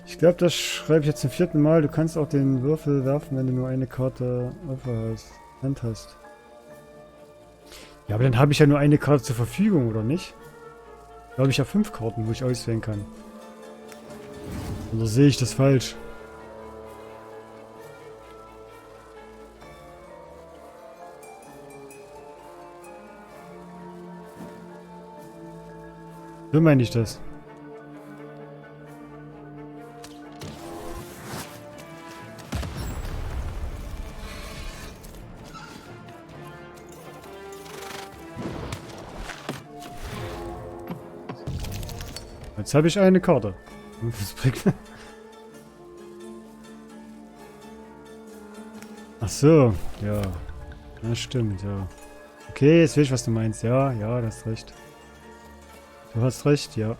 Ich glaube, das schreibe ich jetzt zum 4. Mal. Du kannst auch den Würfel werfen, wenn du nur eine Karte auf Hand hast. Ja, aber dann habe ich ja nur eine Karte zur Verfügung, oder nicht? Da habe ich ja 5 Karten, wo ich auswählen kann. Oder sehe ich das falsch? So meine ich das. Jetzt habe ich eine Karte. Was bringt mir? Ach so, ja. Das stimmt, ja. Okay, jetzt weiß ich, was du meinst. Ja, du hast recht. Du hast recht, ja.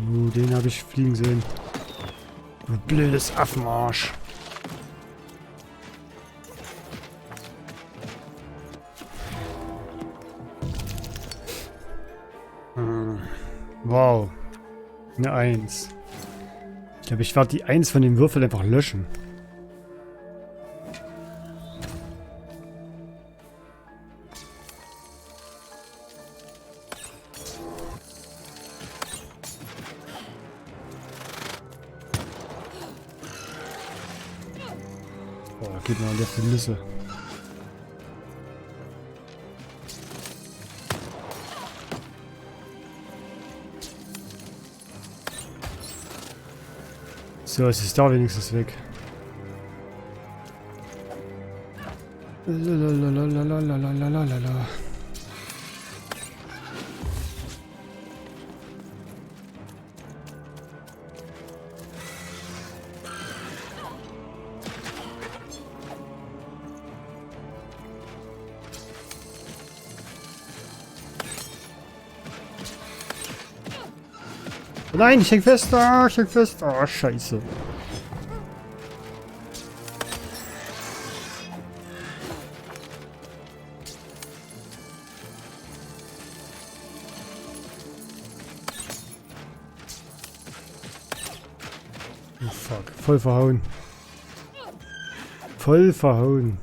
Den habe ich fliegen sehen. Du blödes Affenarsch. Wow. Eine 1. Ich glaube, ich werde die 1 von dem Würfel einfach löschen. Boah, geht mal auf die Nüsse. So, es ist da wenigstens weg. Lalalalalalalalalala. Nein, ich häng fest. Ah, ich häng fest. Ah, scheiße. Oh fuck. Voll verhauen. Voll verhauen.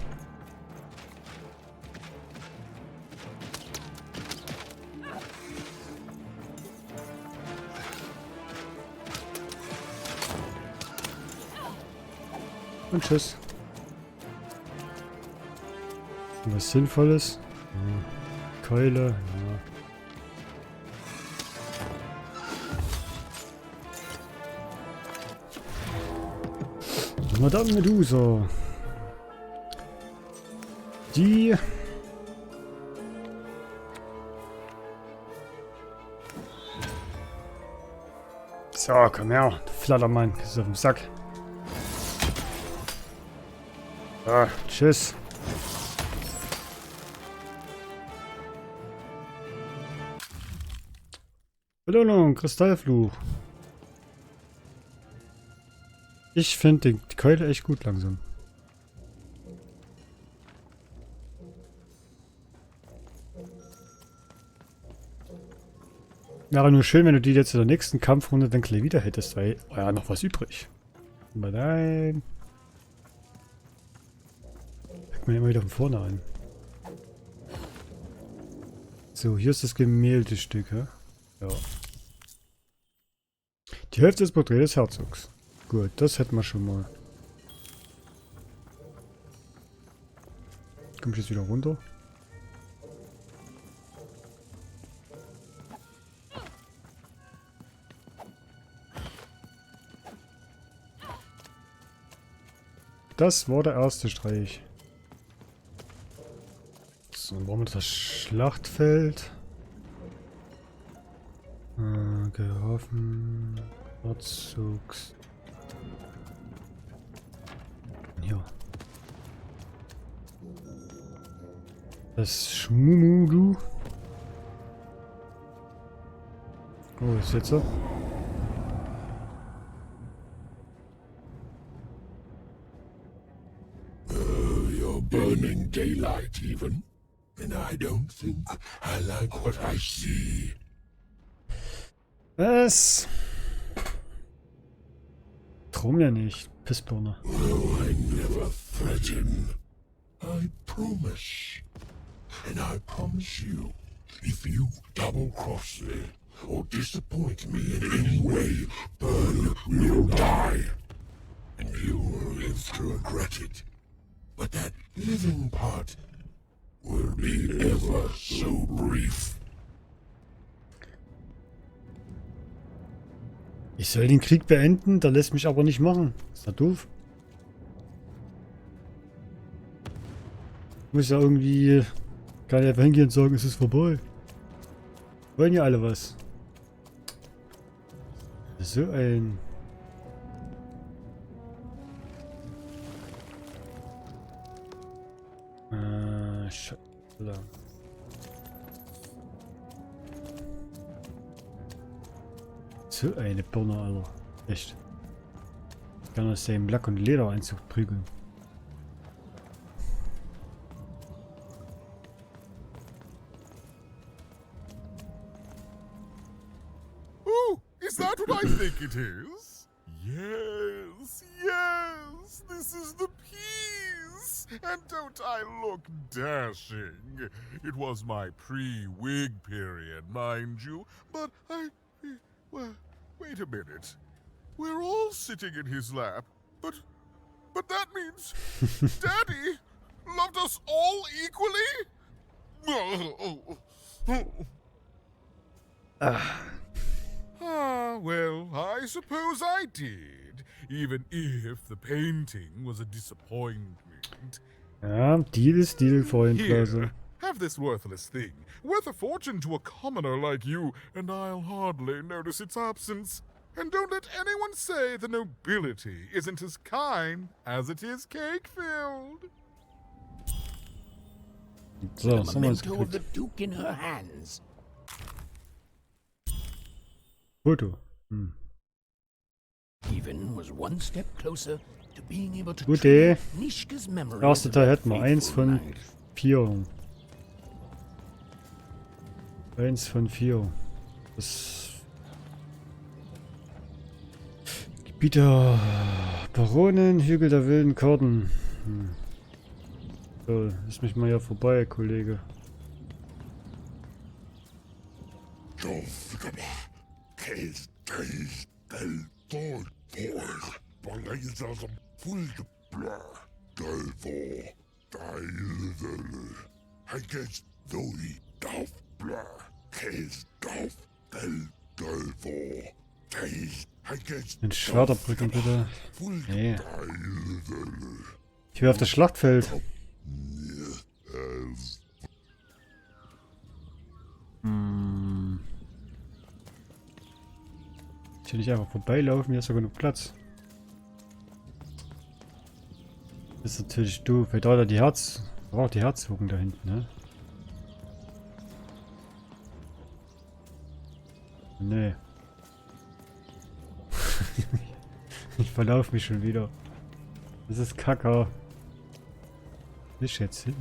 Und tschüss. Was Sinnvolles? Ja. Keule. Ja. Madame Medusa. Die... So, komm her. Du Flattermann. Das ist auf dem Sack. Ah, tschüss. Belohnung, Kristallfluch. Ich finde die Keule echt gut langsam. Wäre nur schön, wenn du die jetzt in der nächsten Kampfrunde dann gleich wieder hättest, weil war ja noch was übrig. Aber nein. Fängt man immer wieder von vorne an. So, hier ist das Gemäldestück, hä? Ja. Die Hälfte des Porträts des Herzogs. Gut, das hätten wir schon mal. Komme ich jetzt wieder runter? Das war der erste Streich. So, dann brauchen wir das Schlachtfeld. Gehoffen. Herzogs. Ja. Das Schmumudu. Oh, ist jetzt so? You're burning daylight even. And I don't think I like what I see. Was? Traum ja nicht, Pissbirne. Oh, I never threaten. I promise. And I promise you, if you double-cross me or disappoint me in any way, Burn will die. And you will live to regret it. But that living part will be ever so brief. Ich soll den Krieg beenden, der lässt mich aber nicht machen. Ist das doof? Muss ja irgendwie... Kann einfach hingehen und sagen, es ist vorbei. Wollen ja alle was. So ein... Scheiße. So eine Birne, Alter. Echt. Ich kann aus seinem Lack- und Lederanzug prügeln. Oh, is that what I think it is? Yes, yes, this is the piece. And don't I look dashing? It was my pre-wig period, mind you, but well, wait a minute. We're all sitting in his lap, but that means Daddy loved us all equally? Well, I suppose I did, even if the painting was a disappointment. Ja, Deal ist Deal, Freundlose. Here, have this worthless thing, worth a fortune to a commoner like you, and I'll hardly notice its absence. And don't let anyone say the nobility isn't as kind as it is cake-filled. So, The was haben wir uns memento of the gekriegt? Duke in her hands. Foto. Hm. Even was one step closer to being able to Gute. trigger Nishka's memories Erster of Teil that hätten wir. 1 fateful von night. 4. 1 von 4. Das Gebiet der Baronen, Hügel der wilden Karten. Hm. So, lass mich mal hier vorbei, Kollege. Den Schwerterbrücken bitte. Nee. Ich will auf das Schlachtfeld. Hm. Ich will nicht einfach vorbeilaufen, hier ist ja genug Platz. Das ist natürlich doof, weil da die war auch die Herzogin da hinten, ne? Nee. Ich verlaufe mich schon wieder. Das ist Kacke. Wo ist jetzt hin?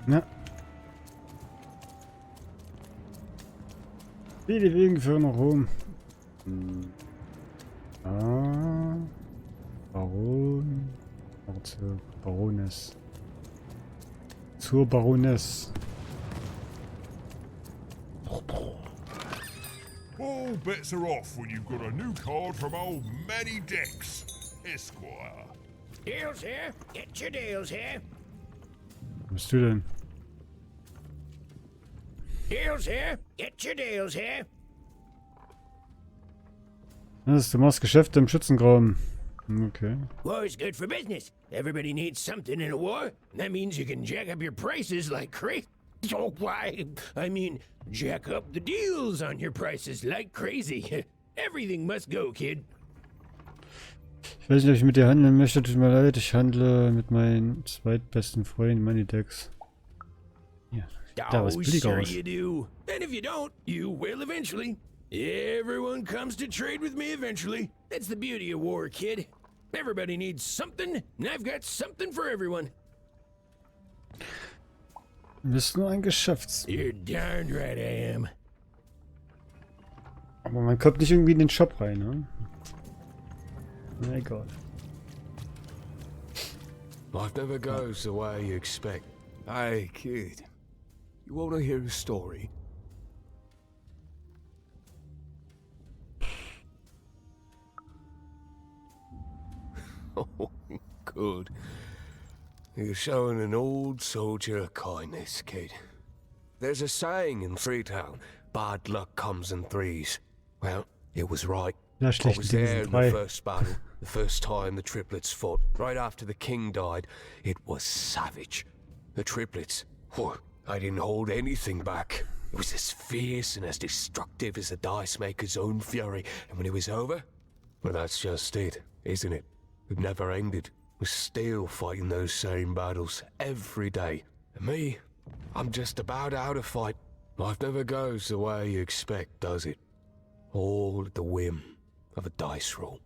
Na. Viele Wege führen nach Rom. Ah. Baron. Warte, Baroness. Zur Baroness. All bets are off when you've got a new card from old Manny Dex, Esquire. Deals here. Get your deals here. Wo bist du denn? Deals here. Get your deals here. Du machst Geschäfte im Schützengraben. Okay. War is good for business. Everybody needs something in a war. That means you can jack up your prices like crazy. Oh, why? I mean, jack up the deals on your prices like crazy. Everything must go, kid. Ich weiß nicht, ob ich mit dir handeln möchte. Tut mir leid, ich handle mit meinem zweitbesten Freund Moneydex. Ja, da was billiger sure aus. you do. And if you don't, you will eventually. Everyone comes to trade with me eventually. That's the beauty of war, kid. Everybody needs something, and I've got something for everyone. Du bist nur ein Geschäfts... You're darned right I am. Aber man kommt nicht irgendwie in den Shop rein, ne? Na egal. Life never goes the way you expect. Hey, kid. You want to hear a story? Oh, good. You're showing an old soldier a kindness, kid. There's a saying in Freetown, bad luck comes in threes. Well, it was right. Ja, I schlechte was Dinge there sind in the drei. first battle, the first time the triplets fought. Right after the king died, it was savage. The triplets, whew, I didn't hold anything back. It was as fierce and as destructive as the dice maker's own fury. And when it was over, well, that's just it, isn't it? It never ended. We're still fighting those same battles every day. And me, I'm just about out of fight. Life never goes the way you expect, does it? All at the whim of a dice roll.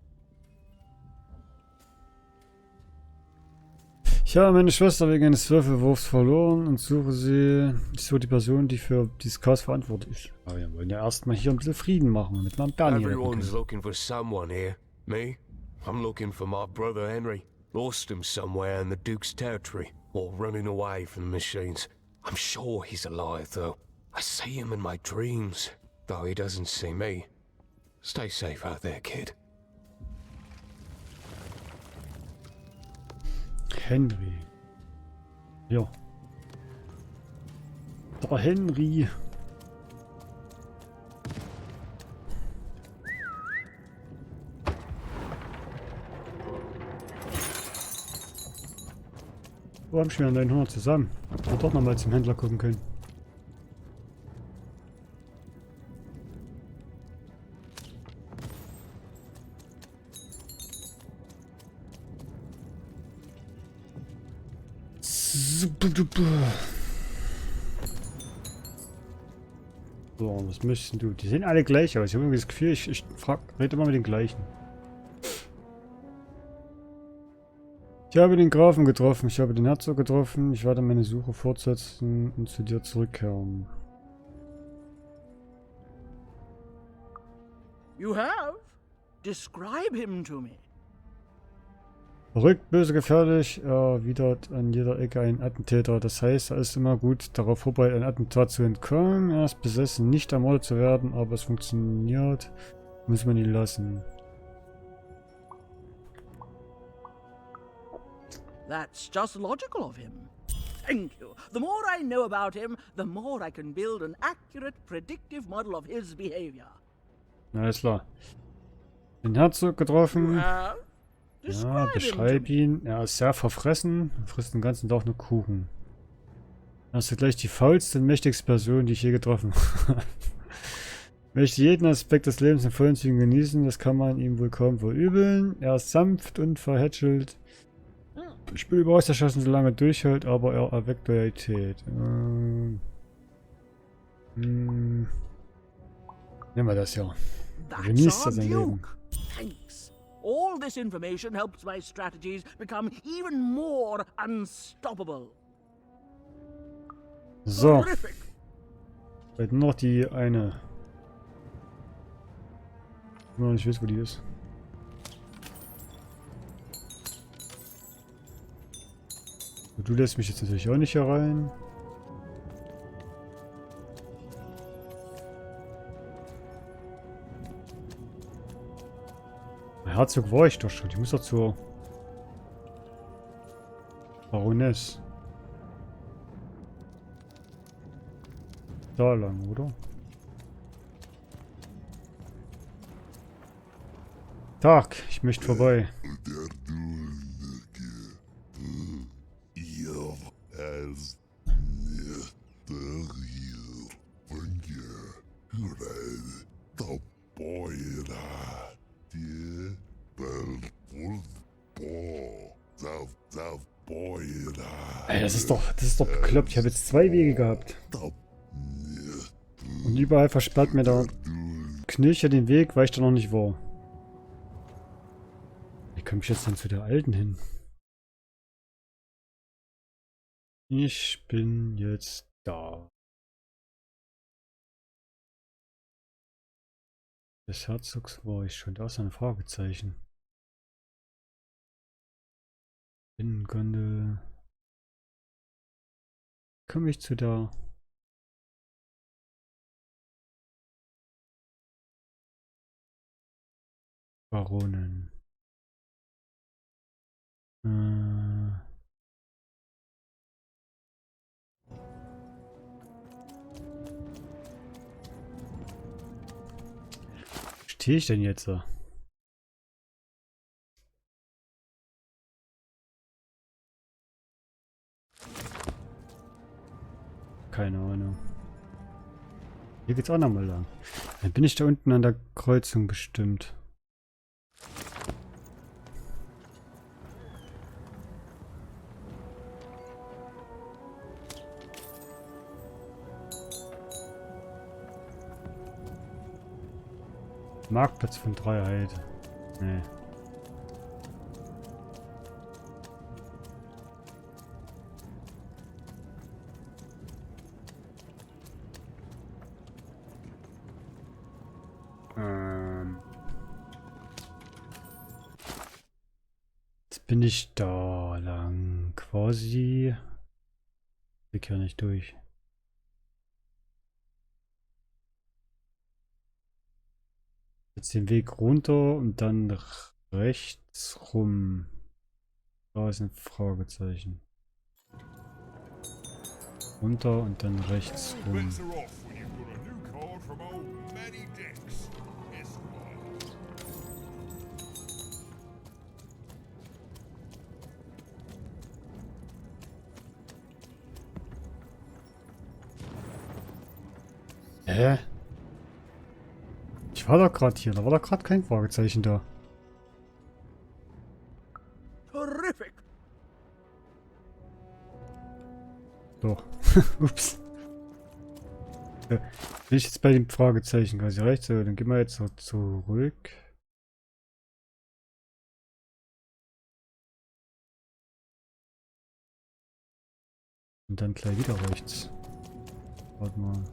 Ich habe meine Schwester wegen eines Würfelwurfs verloren und suche sie. Ich suche die Person, die für dieses Chaos verantwortlich ist. Aber wir wollen ja erstmal hier ein bisschen Frieden machen, damit wir Bernie retten Everyone's können. looking for someone here. Me, I'm looking for my brother Henry. Lost him somewhere in the Duke's territory, or running away from the machines. I'm sure he's alive, though. I see him in my dreams, though he doesn't see me. Stay safe out there, kid. Henry. Ja. Der Henry. Wo haben wir 900 zusammen? Wir dort nochmal zum Händler gucken können. So, was möchtest du? Die sehen alle gleich aus. Ich habe irgendwie das Gefühl, ich rede immer mit den gleichen. Ich habe den Grafen getroffen, ich habe den Herzog getroffen, ich werde meine Suche fortsetzen und zu dir zurückkehren. You have? Describe him to me. Verrückt, böse, gefährlich, er widert an jeder Ecke einen Attentäter. Das heißt, er ist immer gut darauf vorbei, ein Attentat zu entkommen. Er ist besessen, nicht ermordet zu werden, aber es funktioniert. Muss man ihn lassen. That's just logical of him. Thank you. The more I know about him, the more I can build an accurate, predictive model of his behavior. Alles klar. Den Herzog getroffen. You have? Ja, beschreib ihn. Er ist sehr verfressen. Er frisst den ganzen Tag nur Kuchen. Er ist gleich die faulste und mächtigste Person, die ich je getroffen habe. Möchte jeden Aspekt des Lebens in vollen Zügen genießen, das kann man ihm wohl kaum verübeln. Er ist sanft und verhätschelt. Ich bin überaus erschossen, solange er durchhält, aber er erweckt Loyalität. Nehmen wir das ja. Genießt sein Leben. Thanks. All this information helps my strategies become even more unstoppable. So. Vielleicht nur noch die eine. Ich noch nicht weiß, wo die ist. Du lässt mich jetzt natürlich auch nicht hier rein. Herzog war ich doch schon. Ich muss doch zur Baroness. Da lang, oder? Tag, ich möchte vorbei. Ey, das ist doch bekloppt. Ich habe jetzt 2 Wege gehabt. Und überall versperrt mir der Knircher den Weg, weil ich da noch nicht war. Wie komme ich jetzt dann zu der Alten hin? Ich bin jetzt da. Des Herzogs war ich schon. Da ist ein Fragezeichen. Binnengondel. Komme ich zu der Baronin? Stehe ich denn jetzt da? Keine Ahnung. Hier geht's auch nochmal lang. Dann bin ich da unten an der Kreuzung bestimmt. Marktplatz von Freiheit. Nee. Jetzt bin ich da lang. Quasi. Ich kann nicht durch. Jetzt den Weg runter und dann rechts rum. Da ist ein Fragezeichen. Runter und dann rechts rum. Hä? Ich war doch gerade hier, da war doch gerade kein Fragezeichen da. Terrific! Doch. Ups. Bin ich jetzt bei dem Fragezeichen quasi rechts? So, dann gehen wir jetzt so zurück. Und dann gleich wieder rechts. Warte mal.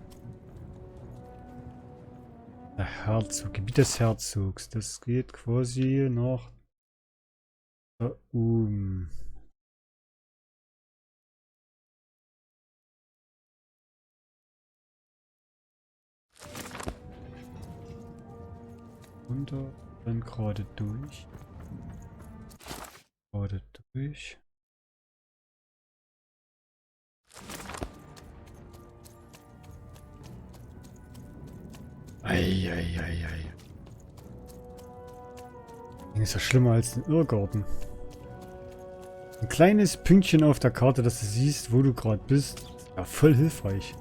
Der Herzog, Gebiet des Herzogs. Das geht quasi nach da oben. Runter, dann gerade durch. Gerade durch. Eieieiei. Das ist ja schlimmer als ein Irrgarten. Ein kleines Pünktchen auf der Karte, dass du siehst, wo du gerade bist. Ja, voll hilfreich.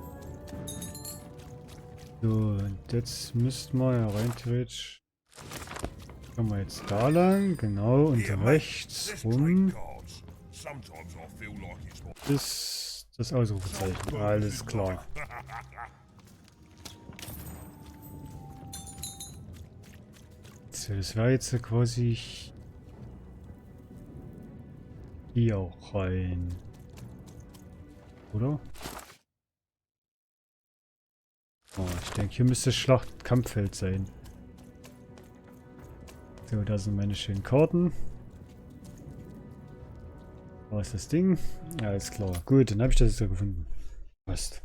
So, und jetzt müssten wir ja rein theoretisch. Kommen wir jetzt da lang, genau, und rechts rum. Ist das Ausrufezeichen. Alles klar. So, das wäre jetzt quasi hier auch rein. Oder? Oh, ich denke, hier müsste Schlachtkampffeld sein. So, da sind meine schönen Karten. Da ist das Ding. Alles klar. Gut, dann habe ich das jetzt ja gefunden. Passt.